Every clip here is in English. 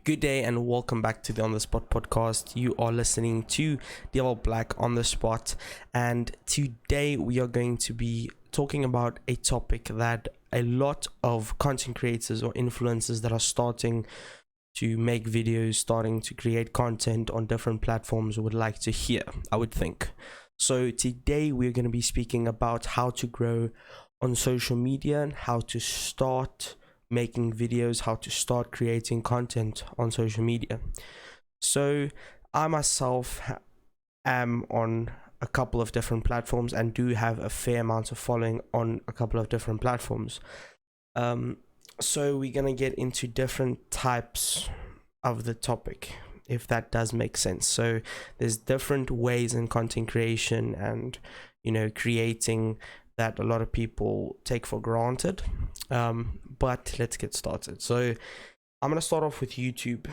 Good day and welcome back to the On the Spot podcast. You are listening to Dewald Black on the Spot, and today we are going to be talking about a topic that a lot of content creators or influencers that are starting to make videos, starting to create content on different platforms would like to hear, I would think. So today we're going to be speaking about how to grow on social media and how to start making videos, how to start creating content on social media. So I myself am on a couple of different platforms and do have a fair amount of following on a couple of different platforms. So we're gonna get into different types of the topic, if that does make sense. So there's different ways in content creation and creating that a lot of people take for granted, but let's get started. So I'm going to start off with YouTube,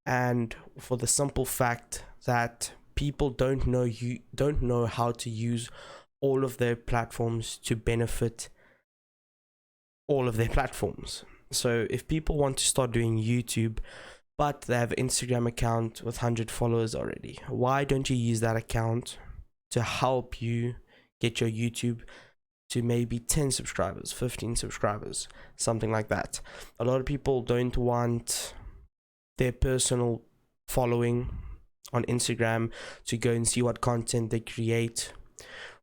and for the simple fact that people don't know how to use all of their platforms to benefit all of their platforms. So if people want to start doing YouTube but they have an Instagram account with 100 followers already, why don't you use that account to help you get your YouTube to maybe 10 subscribers, 15 subscribers, something like that? A lot of people don't want their personal following on Instagram to go and see what content they create.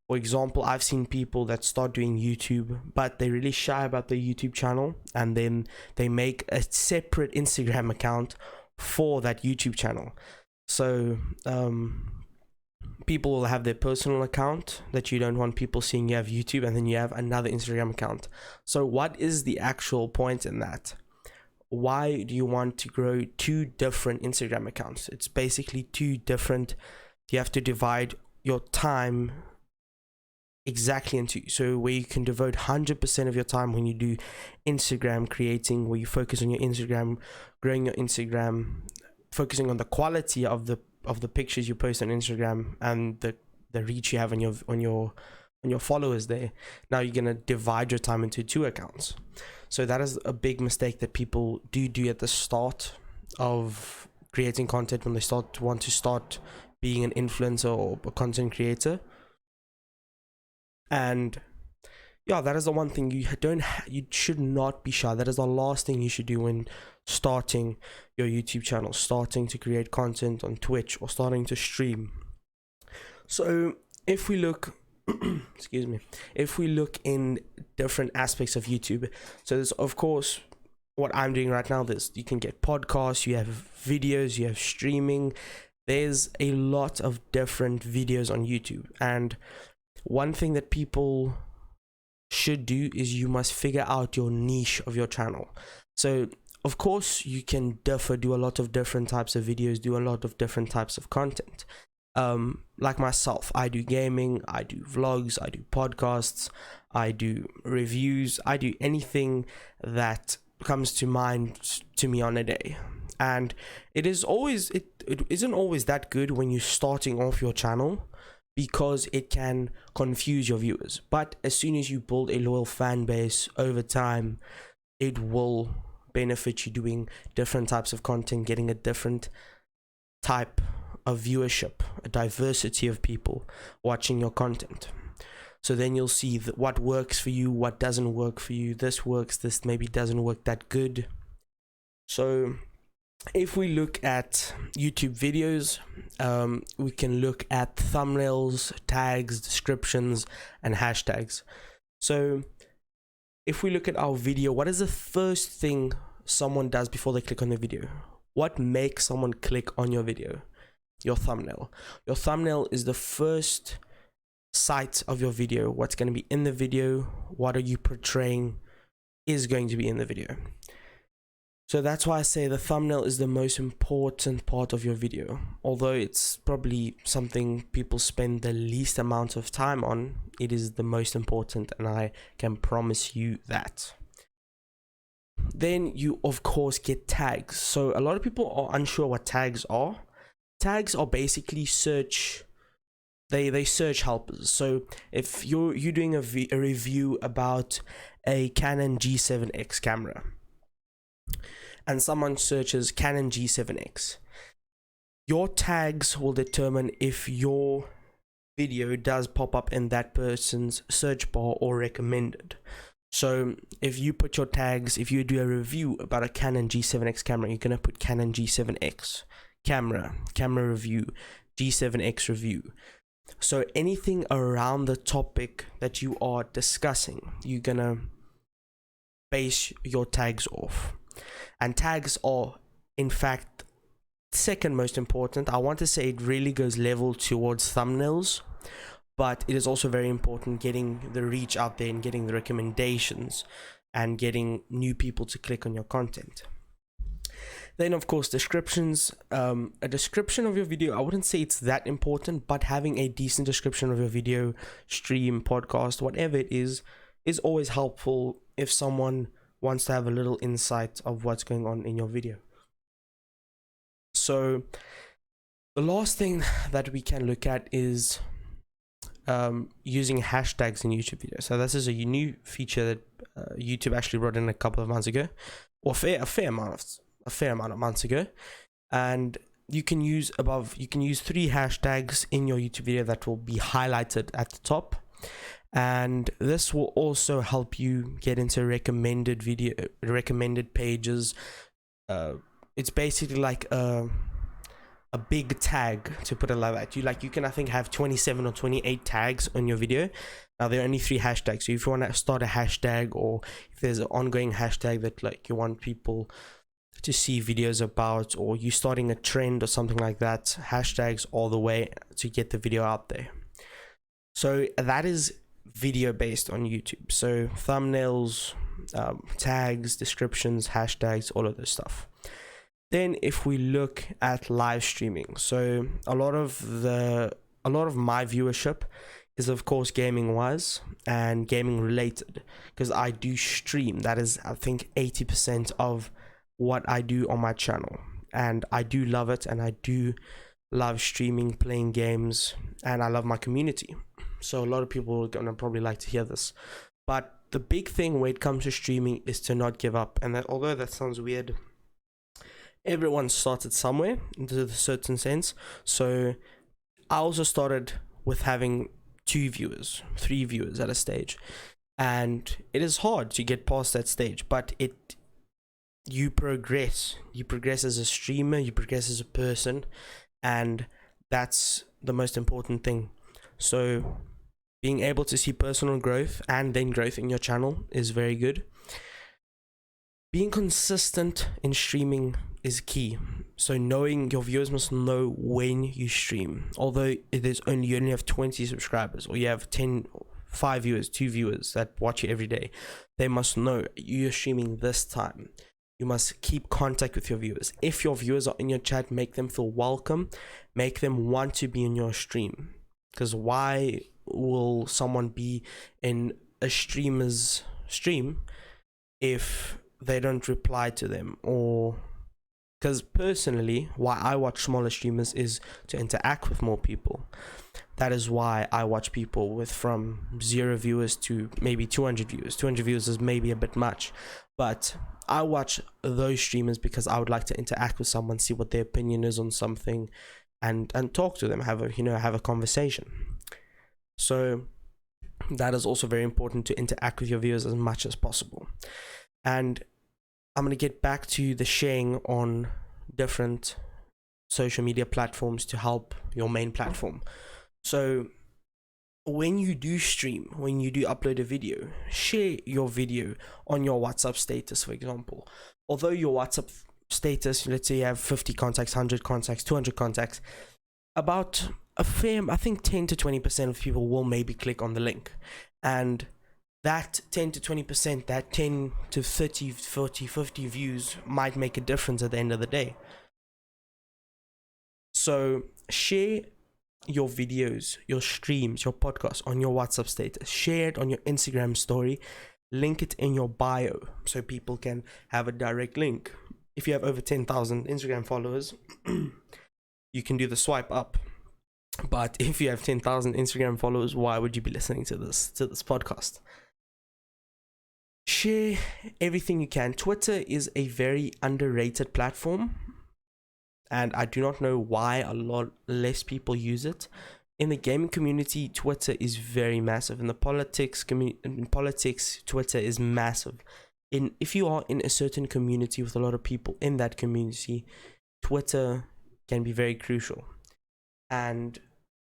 For example, I've seen people that start doing YouTube, but they're really shy about their YouTube channel, and then they make a separate Instagram account for that YouTube channel. So, people will have their personal account that you don't want people seeing you have YouTube, and then you have another Instagram account. So what is the actual point in that? Why do you want to grow two different Instagram accounts? It's basically two different, you have to divide your time exactly into, so where you can devote 100% of your time when you do Instagram creating, where you focus on your Instagram, growing your Instagram, focusing on the quality of the pictures you post on Instagram and the reach you have on your followers there. Now you're gonna divide your time into two accounts. So that is a big mistake that people do at the start of creating content, when they want to start being an influencer or a content creator. And yeah, that is the one thing you should not be shy. That is the last thing you should do when starting your YouTube channel, starting to create content on Twitch, or starting to stream. So if we look if we look in different aspects of YouTube, so there's of course what I'm doing right now. You can get podcasts, you have videos, you have streaming. There's a lot of different videos on YouTube, and one thing that people should do is you must figure out your niche of your channel. So of course you can do a lot of different types of videos, do a lot of different types of content. Like myself, I do gaming, I do vlogs, I do podcasts, I do reviews, I do anything that comes to mind to me on a day. And it isn't always that good when you're starting off your channel, because it can confuse your viewers. But as soon as you build a loyal fan base over time, it will benefit you doing different types of content, getting a different type of viewership, a diversity of people watching your content. So then you'll see what works for you, what doesn't work for you. This works, this maybe doesn't work that good. So if we look at YouTube videos, we can look at thumbnails, tags, descriptions, and hashtags. So if we look at our video, what is the first thing someone does before they click on the video? What makes someone click on your video? Your thumbnail. Your thumbnail is the first sight of your video. What's going to be in the video, what are you portraying, is going to be in the video. So that's why I say the thumbnail is the most important part of your video. Although it's probably something people spend the least amount of time on, it is the most important, and I can promise you that. Then you of course get tags. So a lot of people are unsure what tags are. Tags are basically search helpers. So if you're doing a review about a Canon G7X camera, and someone searches Canon G7X, your tags will determine if your video does pop up in that person's search bar or recommended. So if you put your tags, if you do a review about a Canon G7X camera, you're going to put Canon G7X camera review, G7X review. So anything around the topic that you are discussing, you're going to base your tags off. And tags are, in fact, second most important. I want to say it really goes level towards thumbnails, but it is also very important getting the reach out there and getting the recommendations and getting new people to click on your content. Then of course, descriptions. A description of your video, I wouldn't say it's that important, but having a decent description of your video, stream, podcast, whatever it is always helpful if someone wants to have a little insight of what's going on in your video. So the last thing that we can look at is using hashtags in YouTube videos. So this is a new feature that YouTube actually brought in a couple of months ago, or a fair amount of months ago, and you can use 3 hashtags in your YouTube video that will be highlighted at the top, and this will also help you get into recommended pages. It's basically like a big tag, to put it like that. You can, I think, have 27 or 28 tags on your video. Now there are only 3 hashtags, so if you want to start a hashtag, or if there's an ongoing hashtag that like you want people to see videos about, or you starting a trend or something like that, hashtags all the way to get the video out there. So that is video based on YouTube. So thumbnails, tags, descriptions, hashtags, all of this stuff. Then if we look at live streaming, so a lot of my viewership is of course gaming wise and gaming related, because I do stream. That is, I think, 80% of what I do on my channel, and I do love it, and I do love streaming, playing games, and I love my community. So a lot of people are gonna probably like to hear this, but the big thing when it comes to streaming is to not give up. And that, although that sounds weird, everyone started somewhere into a certain sense. So I also started with having 2 viewers, 3 viewers at a stage, and it is hard to get past that stage, but you progress as a streamer, you progress as a person, and that's the most important thing. So being able to see personal growth and then growth in your channel is very good. Being consistent in streaming is key. So knowing your viewers must know when you stream. Although you only have 20 subscribers, or you have 5 viewers, 2 viewers that watch you every day, they must know you're streaming this time. You must keep contact with your viewers. If your viewers are in your chat, make them feel welcome, make them want to be in your stream. Because why will someone be in a streamer's stream if they don't reply to them? Or because personally, why I watch smaller streamers is to interact with more people. That is why I watch people with from 0 viewers to maybe 200 viewers. 200 viewers is maybe a bit much, but I watch those streamers because I would like to interact with someone, see what their opinion is on something, and talk to them, have a conversation. So that is also very important, to interact with your viewers as much as possible. And I'm going to get back to the sharing on different social media platforms to help your main platform. So when you do stream, when you do upload a video, share your video on your WhatsApp status, for example. Although your WhatsApp status, let's say you have 50 contacts, 100 contacts, 200 contacts, about I think 10 to 20% of people will maybe click on the link. And that 10 to 20%, that 10 to 30, 40, 50 views might make a difference at the end of the day. So share your videos, your streams, your podcasts on your WhatsApp status. Share it on your Instagram story. Link it in your bio so people can have a direct link. If you have over 10,000 Instagram followers, you can do the swipe up. But if you have 10,000 Instagram followers, why would you be listening to this podcast? Share everything you can. Twitter is a very underrated platform, and I do not know why a lot less people use it. In the gaming community, Twitter is very massive. In politics, Twitter is massive. If you are in a certain community with a lot of people in that community, Twitter can be very crucial. And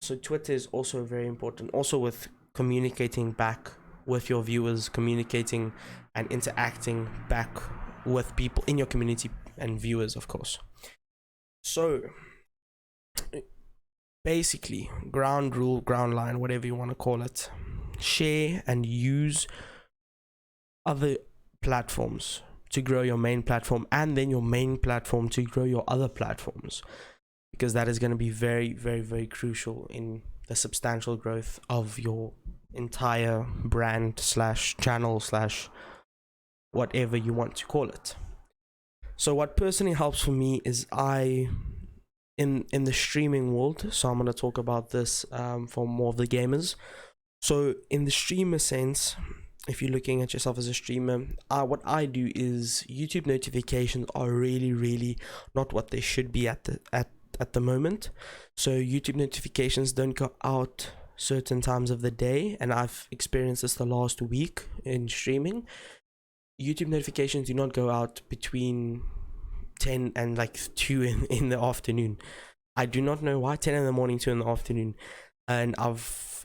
so Twitter is also very important, also with communicating back with your viewers, communicating and interacting back with people in your community and viewers, of course. So basically, ground rule, ground line, whatever you want to call it, share and use other platforms to grow your main platform, and then your main platform to grow your other platforms, because that is going to be very, very, very crucial in the substantial growth of your entire brand slash channel slash whatever you want to call it. So what personally helps for me is in the streaming world, so I'm going to talk about this for more of the gamers. So in the streamer sense, if you're looking at yourself as a streamer, what I do is YouTube notifications are really, really not what they should be at the moment. So YouTube notifications don't go out certain times of the day, and I've experienced this the last week in streaming. YouTube notifications do not go out between 10 and like 2 in the afternoon. I do not know why. 10 in the morning, 2 in the afternoon, and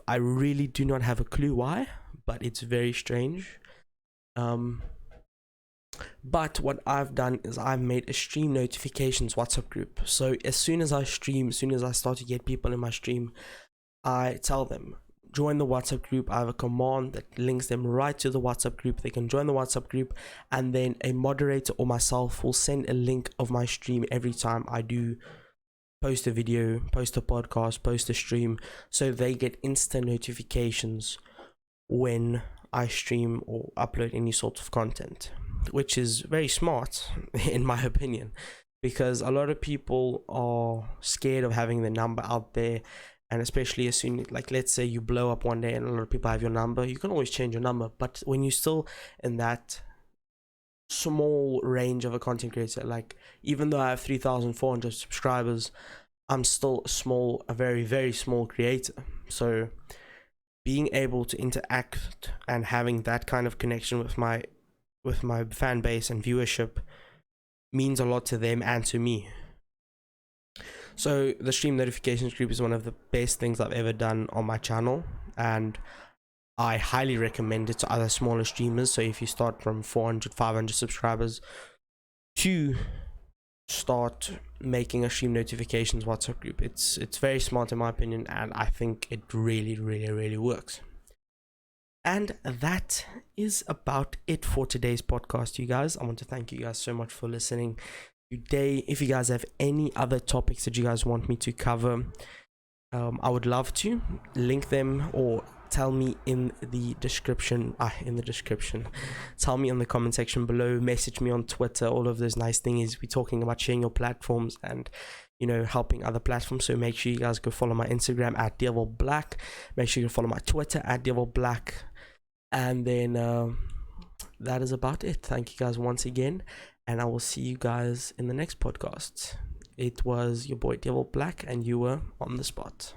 I really do not have a clue why, but it's very strange. But what I've done is I've made a stream notifications WhatsApp group. So as soon as I stream, as soon as I start to get people in my stream, I tell them, join the WhatsApp group. I have a command that links them right to the WhatsApp group. They can join the WhatsApp group, and then a moderator or myself will send a link of my stream every time I do post a video, post a podcast, post a stream, so they get instant notifications when I stream or upload any sort of content, which is very smart in my opinion, because a lot of people are scared of having the number out there. And especially as soon, like, let's say you blow up one day and a lot of people have your number, you can always change your number. But when you're still in that small range of a content creator, like, even though I have 3,400 subscribers, I'm still a very, very small creator. So being able to interact and having that kind of connection with my fan base and viewership means a lot to them and to me. So the stream notifications group is one of the best things I've ever done on my channel, and I highly recommend it to other smaller streamers. So if you start from 400, 500 subscribers, to start making a stream notifications WhatsApp group. It's very smart in my opinion, and I think it really, really, really works. And that is about it for today's podcast, you guys. I want to thank you guys so much for listening today. If you guys have any other topics that you guys want me to cover, I would love to link them, or tell me in the description. Tell me in the comment section below, message me on Twitter, all of those nice things. We're talking about sharing your platforms and, you know, helping other platforms. So make sure you guys go follow my Instagram at Dewald Black. Make sure you follow my Twitter at Dewald Black. And then that is about it. Thank you guys once again, and I will see you guys in the next podcast. It was your boy Dewald Black, and you were on the spot.